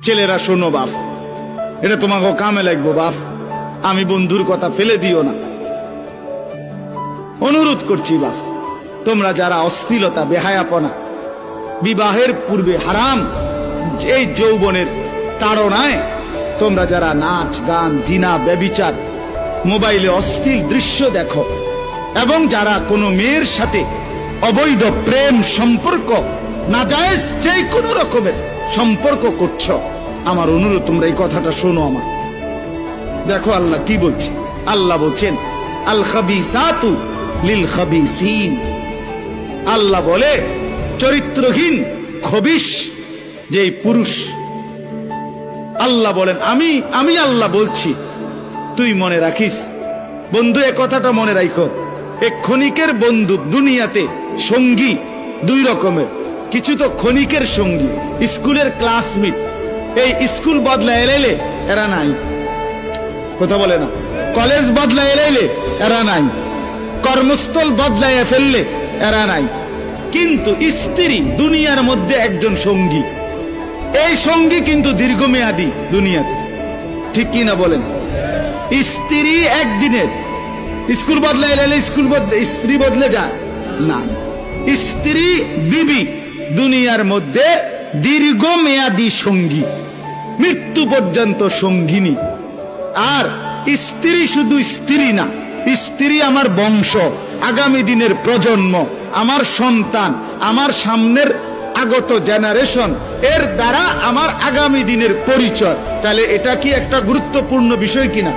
ছেলেরা শোনো বাপ, এটা তোমাকে কামে লাগবো বাপ, আমি বন্ধুর কথা ফেলে দিও না, অনুরোধ করছি বাপ। তোমরা যারা অশ্লীলতা, বেহায়াপনা, বিবাহের পূর্বে হারাম এই যৌবনের তাড়নায় তোমরা যারা নাচ গান, জিনা, ব্যভিচার, মোবাইলে অশ্লীল দৃশ্য দেখো, এবং যারা কোনো মেয়ের সাথে অবৈধ প্রেম সম্পর্ক, নাজায়েজ যে কোনো রকমের সম্পর্ক করছো, আমার অনুরোধ তোমরা এই কথাটা শোনো আমার। দেখো আল্লাহ কি বলছে। আল্লাহ বলছেন আল খাবিসাতু লিল খাবিসিন। আল্লাহ বলে চরিত্রহীন খবিশ যেই পুরুষ, আল্লাহ বলেন আমি আল্লাহ বলছি, তুই মনে রাখিস বন্ধু, এ কথাটা মনে রাখো। এক ক্ষণিকের বন্ধু দুনিয়াতে সঙ্গী দুই রকমের। কিছু তো ক্ষণিকের সঙ্গী, স্কুলের ক্লাসমেট, এই স্কুল বদলা এলে এরা নাই, কথা বলে না। কলেজ বদলা এলে এরা নাই, কর্মস্থল বদলাইয়া ফেললে এরা নাই। কিন্তু স্ত্রী দুনিয়ার মধ্যে একজন সঙ্গী, এই সঙ্গী কিন্তু দীর্ঘমেয়াদী দুনিয়াতে, ঠিক কি না বলেন? স্ত্রী একদিনের, স্কুল বদলাই এলে স্ত্রী বদলে যায় না। স্ত্রী বিবি দুনিয়ার মধ্যে দীর্ঘমেয়াদী সঙ্গী, মৃত্যু পর্যন্ত সঙ্গিনী। আর স্ত্রী শুধু স্ত্রী না, স্ত্রী আমার বংশ, আগামী দিনের প্রজন্ম, আমার সন্তান, আমার সামনের আগত জেনারেশন, এর দ্বারা আমার আগামী দিনের পরিচয়। তাহলে এটা কি একটা গুরুত্বপূর্ণ বিষয় কিনা?